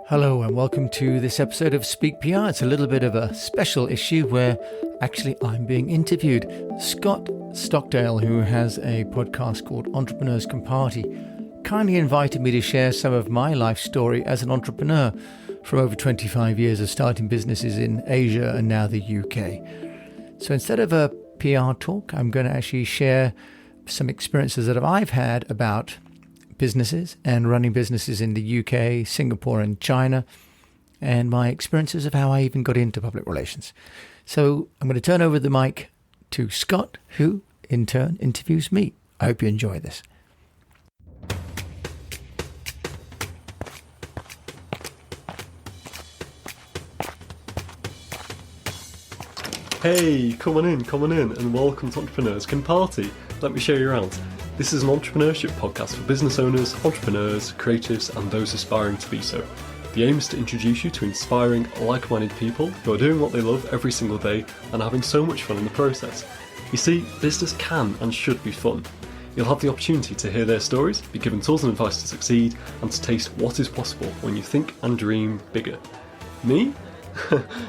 Hello and welcome to this episode of Speak PR. It's a little bit of a special issue where actually I'm being interviewed. Scott Stockdale, who has a podcast called Entrepreneurs Can Party, kindly invited me to share some of my life story as an entrepreneur for over 25 years of starting businesses in Asia and now the UK. So instead of a PR talk, I'm going to actually share some experiences that I've had about businesses and running businesses in the UK, Singapore and China, and my experiences of how I even got into public relations. So I'm going to turn over the mic to Scott, who in turn interviews me. I hope you enjoy this. Hey, come on in, and welcome to Entrepreneurs Can Party. Let me show you around. This is an entrepreneurship podcast for business owners, entrepreneurs, creatives, and those aspiring to be so. The aim is to introduce you to inspiring, like-minded people who are doing what they love every single day and having so much fun in the process. You see, business can and should be fun. You'll have the opportunity to hear their stories, be given tools and advice to succeed, and to taste what is possible when you think and dream bigger. Me?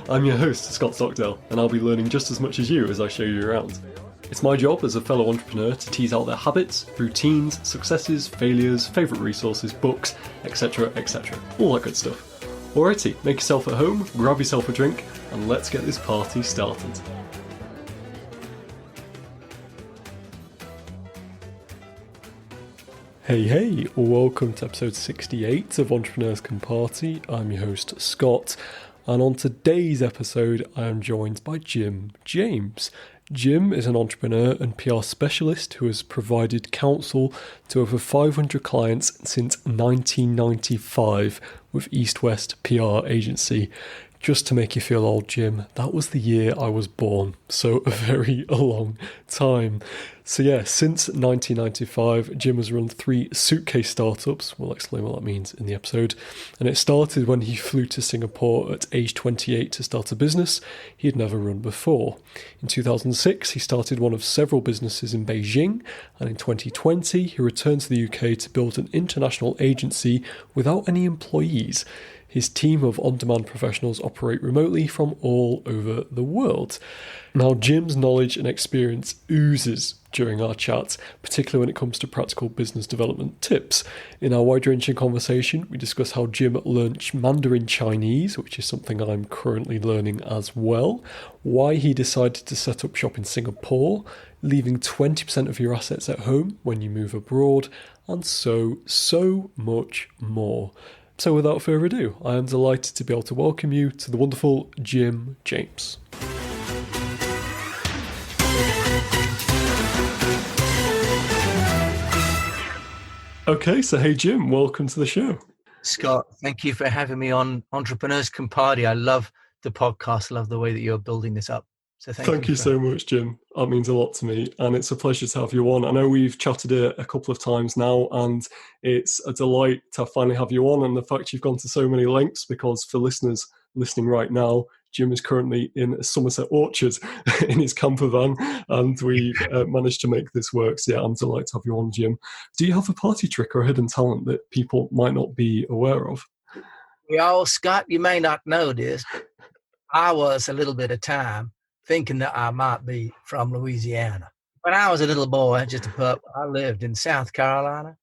I'm your host, Scott Stockdale, and I'll be learning just as much as you as I show you around. It's my job as a fellow entrepreneur to tease out their habits, routines, successes, failures, favourite resources, books, etc, all that good stuff. Alrighty, make yourself at home, grab yourself a drink, and let's get this party started. Hey, welcome to episode 68 of Entrepreneurs Can Party. I'm your host, Scott, and on today's episode I am joined by Jim James. Jim is an entrepreneur and PR specialist who has provided counsel to over 500 clients since 1995 with East West PR agency. Just to make you feel old, Jim, that was the year I was born, so a very long time. So yeah, since 1995, Jim has run 3 suitcase startups. We'll explain what that means in the episode. And it started when he flew to Singapore at age 28 to start a business he had never run before. In 2006, he started one of several businesses in Beijing, and in 2020, he returned to the UK to build an international agency without any employees. His team of on-demand professionals operate remotely from all over the world. Now, Jim's knowledge and experience oozes during our chat, particularly when it comes to practical business development tips. In our wide-ranging conversation, we discuss how Jim learned Mandarin Chinese, which is something I'm currently learning as well, why he decided to set up shop in Singapore, leaving 20% of your assets at home when you move abroad, and so much more. So without further ado, I am delighted to be able to welcome you to the wonderful Jim James. Okay, so hey Jim, welcome to the show. Scott, thank you for having me on Entrepreneurs Can Party. I love the podcast, love the way that you're building this up. So thank you so much, Jim. That means a lot to me, and it's a pleasure to have you on. I know we've chatted a couple of times now, and it's a delight to finally have you on, and the fact you've gone to so many lengths, because for listeners listening right now, Jim is currently in Somerset Orchard in his camper van, and we managed to make this work. So yeah, I'm delighted to have you on, Jim. Do you have a party trick or a hidden talent that people might not be aware of? Yeah, Scott, you may not know this, but I was a little bit of time thinking that I might be from Louisiana. When I was a little boy, just a pup, I lived in South Carolina,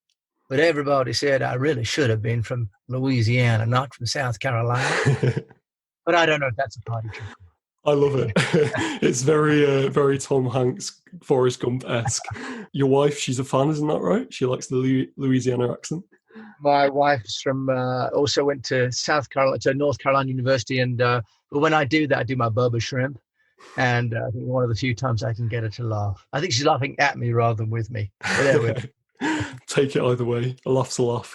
but everybody said I really should have been from Louisiana, not from South Carolina. But I don't know if that's a party trick. I love it. It's very Tom Hanks, Forrest Gump-esque. Your wife, she's a fan, isn't that right? She likes the Louisiana accent. My wife's from, also went to North Carolina University, and but when I do that, I do my Bubba shrimp. And I think one of the few times I can get her to laugh. I think she's laughing at me rather than with me. But there we go. Take it either way. A laugh's a laugh.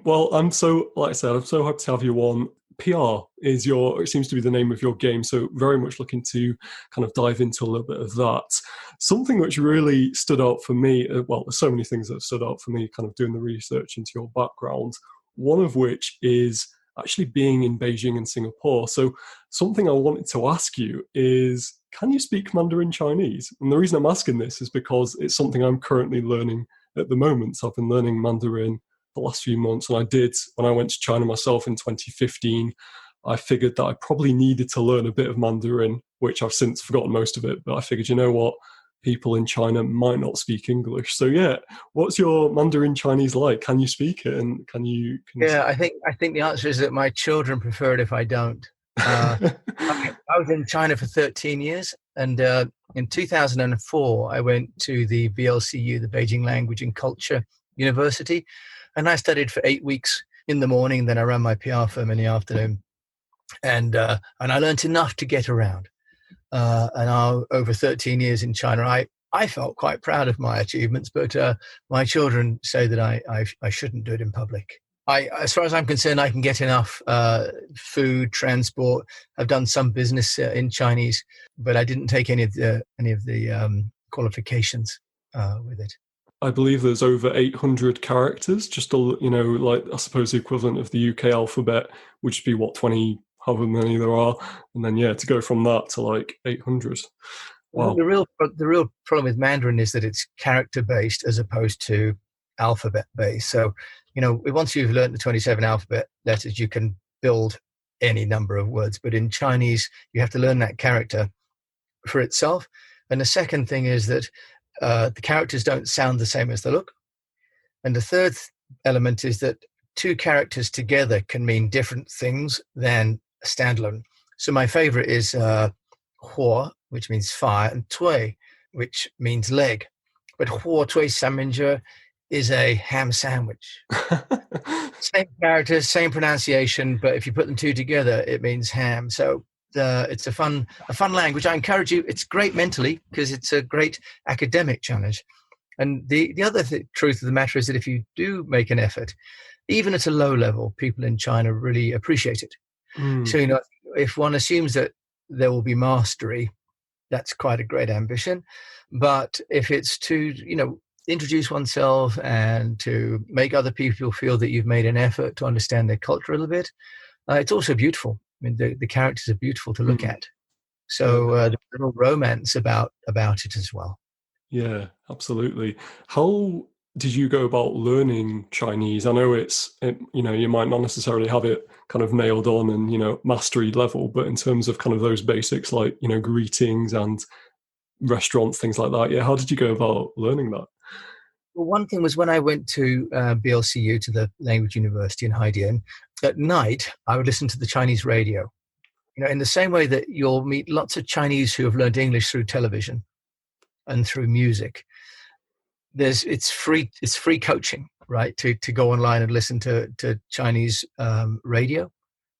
Well, I'm so happy to have you on. PR it seems to be the name of your game. So very much looking to kind of dive into a little bit of that. Something which really stood out for me, well, there's so many things that have stood out for me kind of doing the research into your background. One of which is actually being in Beijing and Singapore. So something I wanted to ask you is, can you speak Mandarin Chinese? And the reason I'm asking this is because it's something I'm currently learning at the moment. So I've been learning Mandarin the last few months. And I did, when I went to China myself in 2015, I figured that I probably needed to learn a bit of Mandarin, which I've since forgotten most of it. But I figured, you know what? People in China might not speak English. So yeah, what's your Mandarin Chinese like? Can you speak it? And can you? Yeah, I think the answer is that my children prefer it if I don't. I was in China for 13 years, and in 2004, I went to the BLCU, the Beijing Language and Culture University, and I studied for 8 weeks in the morning. Then I ran my PR firm in the afternoon, and I learned enough to get around. And now, over 13 years in China, I felt quite proud of my achievements, but my children say that I shouldn't do it in public. As far as I'm concerned, I can get enough food, transport. I've done some business in Chinese, but I didn't take any of the qualifications with it. I believe there's over 800 characters, just like I suppose the equivalent of the UK alphabet, which would be what, 20, however many there are, and then to go from that to like 800. Wow. Well, the real problem with Mandarin is that it's character based as opposed to alphabet based. So, once you've learned the 27 alphabet letters, you can build any number of words. But in Chinese, you have to learn that character for itself. And the second thing is that the characters don't sound the same as they look. And the third element is that two characters together can mean different things than a standalone. So my favorite is huo, which means fire, and tui, which means leg. But huo tui samminja is a ham sandwich. Same characters, same pronunciation, but if you put them two together, it means ham. So it's a fun language. I encourage you. It's great mentally because it's a great academic challenge. And the other truth of the matter is that if you do make an effort, even at a low level, people in China really appreciate it. So, if one assumes that there will be mastery, that's quite a great ambition. But if it's to, introduce oneself and to make other people feel that you've made an effort to understand their culture a little bit, it's also beautiful. I mean, the characters are beautiful to look at. So there's a little romance about it as well. Yeah, absolutely. How did you go about learning Chinese? I know you might not necessarily have it kind of nailed on and, mastery level, but in terms of kind of those basics like, greetings and restaurants, things like that. Yeah. How did you go about learning that? Well, one thing was when I went to BLCU, to the Language University in Haidian, at night, I would listen to the Chinese radio. In the same way that you'll meet lots of Chinese who have learned English through television and through music. It's free coaching, right? To go online and listen to Chinese radio,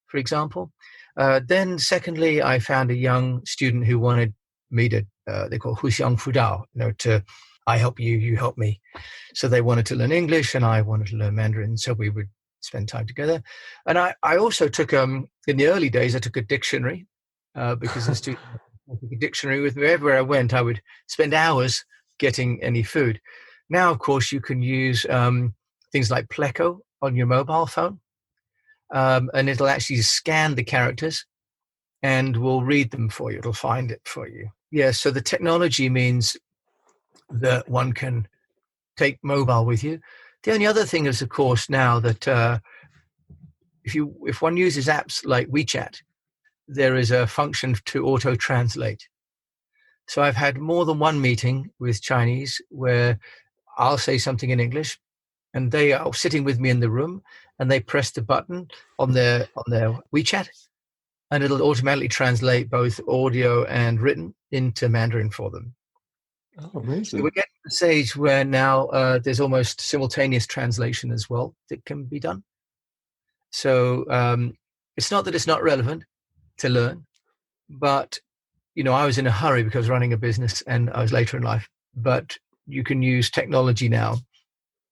for example. Then secondly, I found a young student who wanted me to, they call Huxiang Fudao, I help you, you help me. So they wanted to learn English and I wanted to learn Mandarin. So we would spend time together. And I also took, in the early days, I took a dictionary because the student took a dictionary with me. Everywhere I went, I would spend hours getting any food. Now, of course, you can use things like Pleco on your mobile phone, and it'll actually scan the characters and will read them for you. It'll find it for you. Yeah, so the technology means that one can take mobile with you. The only other thing is, of course, now that if one uses apps like WeChat, there is a function to auto-translate. So I've had more than one meeting with Chinese where I'll say something in English and they are sitting with me in the room and they press the button on their WeChat and it'll automatically translate both audio and written into Mandarin for them. Oh, amazing. So we're getting to the stage where now there's almost simultaneous translation as well that can be done. So it's not that it's not relevant to learn, but, I was in a hurry because I was running a business and I was later in life, but you can use technology now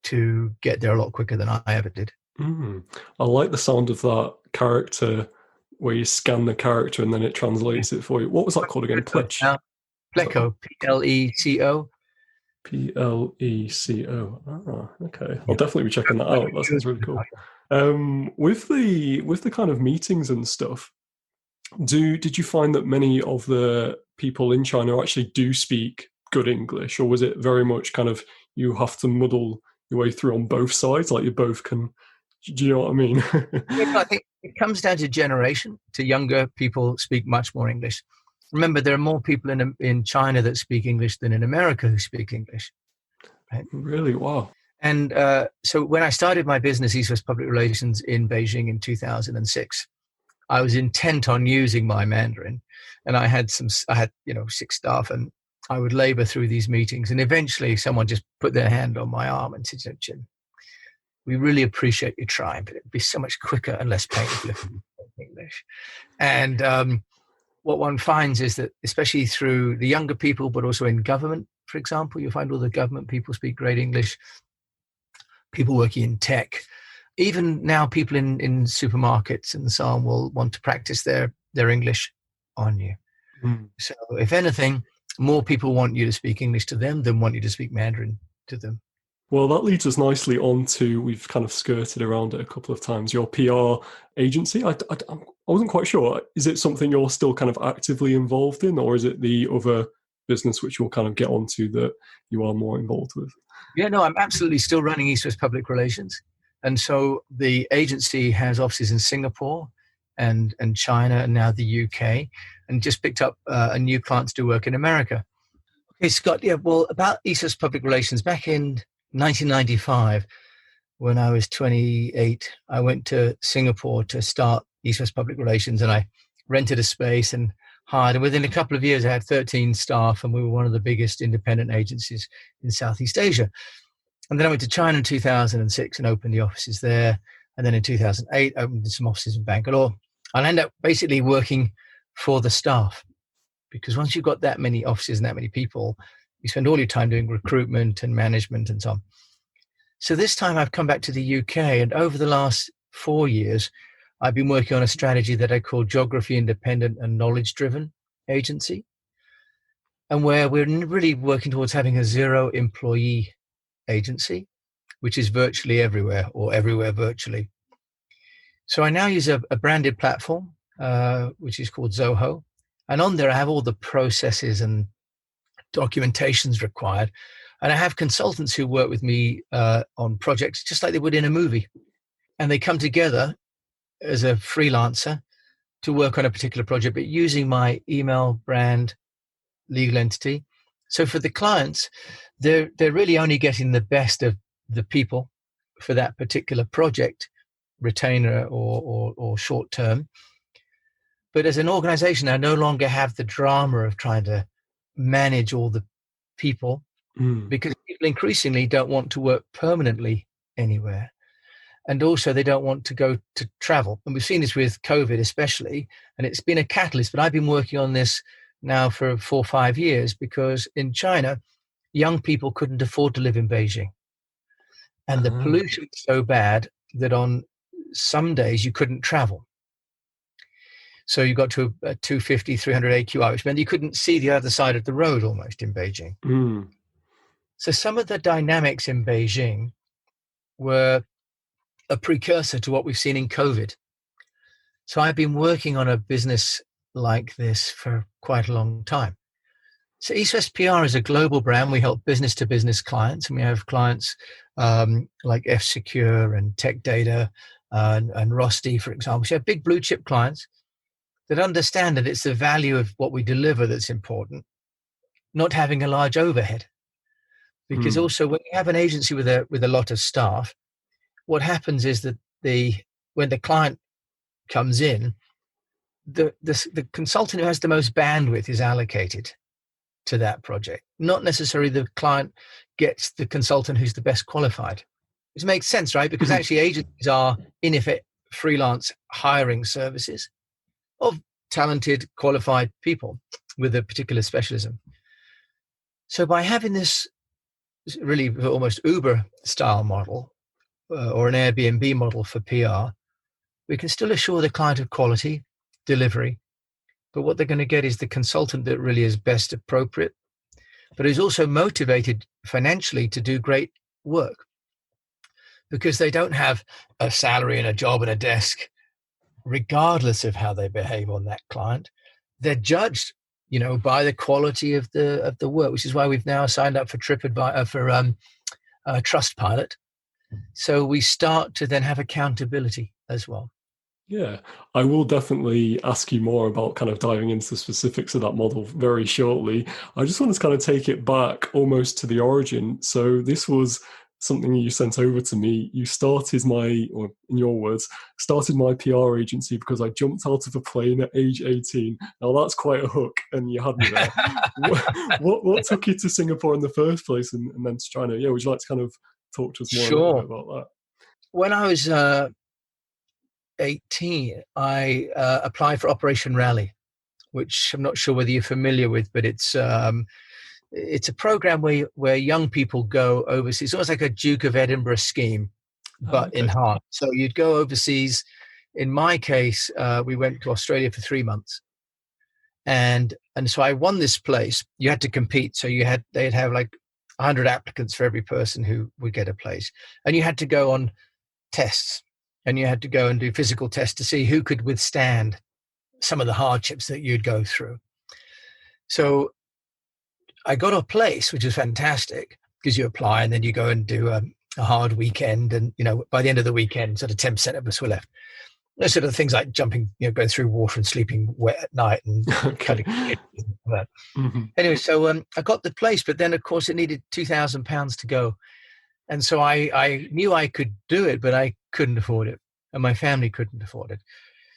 to get there a lot quicker than I ever did. I like the sound of that character where you scan the character and then it translates it for you. What was that called again? Pleco, Pleco. Pleco. Ah, okay. I'll definitely be checking that out. That sounds really cool. With the kind of meetings and stuff, did you find that many of the people in China actually do speak good English, or was it very much kind of you have to muddle your way through on both sides? Like you both can, do you know what I mean? Yeah, I think it comes down to generation. To younger people speak much more English. Remember, there are more people in China that speak English than in America who speak English. Right? Really? Wow. And so when I started my business, East West Public Relations in Beijing in 2006, I was intent on using my Mandarin, and I had 6 staff, and I would labor through these meetings. And eventually someone just put their hand on my arm and said, Jim, we really appreciate you trying, but it'd be so much quicker and less painful if you spoke English. And what one finds is that, especially through the younger people, but also in government, for example, you find all the government people speak great English. People working in tech, even now people in supermarkets and so on will want to practice their English on you. So if anything, more people want you to speak English to them than want you to speak Mandarin to them. Well, that leads us nicely on to, we've kind of skirted around it a couple of times, your PR agency. I wasn't quite sure. Is it something you're still kind of actively involved in, or is it the other business which we'll kind of get onto that you are more involved with? Yeah, no, I'm absolutely still running East West Public Relations. And so the agency has offices in Singapore and China and now the UK, and just picked up a new client to do work in America. Okay, Scott, yeah, well, about East West Public Relations, back in 1995, when I was 28, I went to Singapore to start East West Public Relations, and I rented a space and hired. And within a couple of years, I had 13 staff, and we were one of the biggest independent agencies in Southeast Asia. And then I went to China in 2006 and opened the offices there. And then in 2008, opened some offices in Bangalore. I'll end up basically working for the staff, because once you've got that many offices and that many people, you spend all your time doing recruitment and management and so on. So this time I've come back to the UK, and over the last 4 years, I've been working on a strategy that I call Geography Independent and Knowledge Driven Agency, and where we're really working towards having a zero employee agency, which is virtually everywhere, or everywhere virtually. So I now use a branded platform, which is called Zoho. And on there, I have all the processes and documentations required. And I have consultants who work with me on projects just like they would in a movie. And they come together as a freelancer to work on a particular project, but using my email, brand, legal entity. So for the clients, they're really only getting the best of the people for that particular project, retainer or short term. But as an organization, I no longer have the drama of trying to manage all the people, because people increasingly don't want to work permanently anywhere. And also they don't want to go to travel. And we've seen this with COVID especially, and it's been a catalyst. But I've been working on this now for 4 or 5 years, because in China, young people couldn't afford to live in Beijing. And the pollution was so bad that on some days you couldn't travel. So you got to a 250, 300 AQI, which meant you couldn't see the other side of the road almost in Beijing. So some of the dynamics in Beijing were a precursor to what we've seen in COVID. So I've been working on a business like this for quite a long time. So East West PR is a global brand. We help business-to-business clients, and we have clients like F-Secure and Tech Data and Rosti, for example. So we have big blue-chip clients that understand that it's the value of what we deliver that's important, not having a large overhead. Because also when you have an agency with a lot of staff, what happens is that when the client comes in, the consultant who has the most bandwidth is allocated to that project. Not necessarily the client gets the consultant who's the best qualified. Which makes sense, right? Because actually agencies are, in effect, freelance hiring services of talented, qualified people with a particular specialism. So by having this really almost Uber style model or an Airbnb model for PR, we can still assure the client of quality, delivery, but what they're going to get is the consultant that really is best appropriate, but is also motivated financially to do great work, because they don't have a salary and a job and a desk, regardless of how they behave on that client. They're judged, by the quality of the work, which is why we've now signed up for Trustpilot. So we start to then have accountability as well. Yeah, I will definitely ask you more about kind of diving into the specifics of that model very shortly. I just want to kind of take it back almost to the origin. So this was something you sent over to me. You started or in your words, started my PR agency because I jumped out of a plane at age 18. Now that's quite a hook, and you had me there. what took you to Singapore in the first place, and then to China? Yeah, would you like to kind of talk to us more a little bit about that? When I was 18, I applied for Operation Rally, which I'm not sure whether you're familiar with, but it's a program where young people go overseas. It's almost like a Duke of Edinburgh scheme, but enhanced. So you'd go overseas. In my case, we went to Australia for 3 months, and so I won this place. You had to compete, so they'd have like 100 applicants for every person who would get a place, and you had to go on tests, and you had to go and do physical tests to see who could withstand some of the hardships that you'd go through. So I got a place, which was fantastic, because you apply and then you go and do a hard weekend. And, by the end of the weekend, sort of 10% of us were left. Those sort of things like jumping, going through water and sleeping wet at night and cutting. Mm-hmm. Anyway, so I got the place, but then, of course, it needed £2,000 to go. And so I knew I could do it, but I couldn't afford it. And my family couldn't afford it.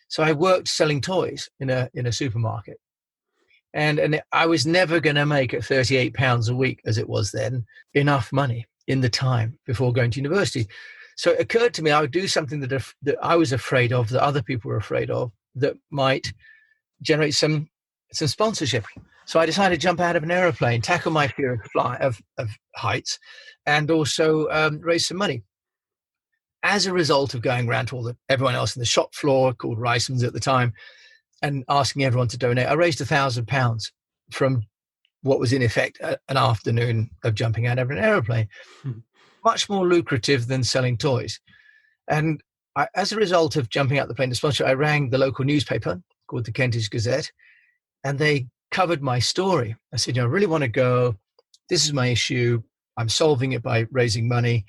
So I worked selling toys in a supermarket. And I was never going to make at £38 a week, as it was then, enough money in the time before going to university. So it occurred to me I would do something that I was afraid of, that other people were afraid of, that might generate some sponsorship. So I decided to jump out of an aeroplane, tackle my fear of heights, and also raise some money. As a result of going around to everyone else in the shop floor, called Riceman's at the time, and asking everyone to donate, I raised £1,000 from what was in effect an afternoon of jumping out of an aeroplane. Much more lucrative than selling toys. And as a result of jumping out the plane to sponsor, I rang the local newspaper called the Kentish Gazette, and they covered my story. I said, I really want to go. This is my issue. I'm solving it by raising money.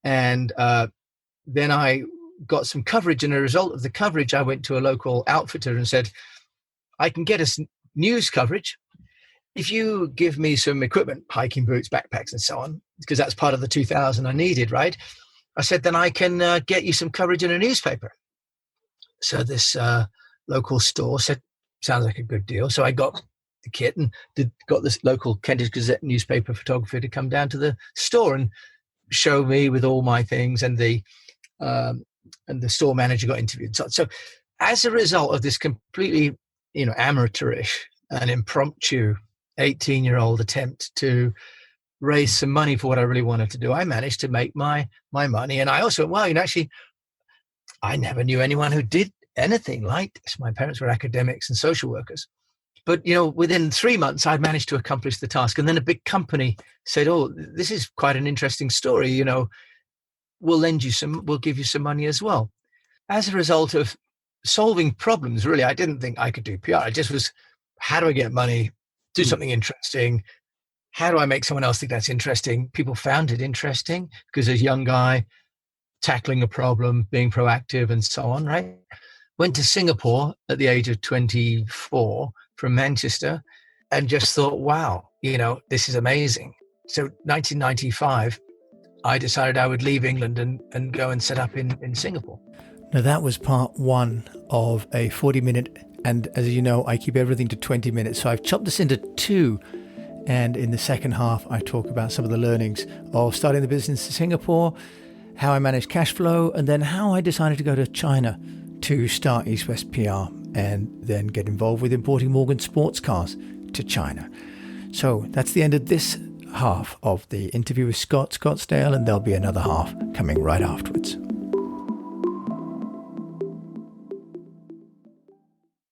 And then I got some coverage, and as a result of the coverage, I went to a local outfitter and said, I can get us news coverage if you give me some equipment, hiking boots, backpacks, and so on, because that's part of the 2,000 I needed, right? I said, then I can get you some coverage in a newspaper. So this local store said, sounds like a good deal. So I got the kit and got this local Kentish Gazette newspaper photographer to come down to the store and show me with all my things, and the store manager got interviewed. So as a result of this completely, amateurish and impromptu 18-year-old attempt to raise some money for what I really wanted to do, I managed to make my money. And I also, actually, I never knew anyone who did anything like this. My parents were academics and social workers. But, within 3 months, I'd managed to accomplish the task. And then a big company said, oh, this is quite an interesting story, we'll give you some money as well. As a result of solving problems, really, I didn't think I could do PR. It just was, how do I get money, do something interesting? How do I make someone else think that's interesting? People found it interesting because as a young guy tackling a problem, being proactive and so on, right? Went to Singapore at the age of 24 from Manchester and just thought, wow, this is amazing. So 1995, I decided I would leave England and go and set up in Singapore. Now that was part one of a 40-minute, and as you know, I keep everything to 20 minutes. So I've chopped this into two. And in the second half, I talk about some of the learnings of starting the business in Singapore, how I managed cash flow, and then how I decided to go to China to start East West PR and then get involved with importing Morgan sports cars to China. So that's the end of this half of the interview with Scott Stockdale, and there'll be another half coming right afterwards.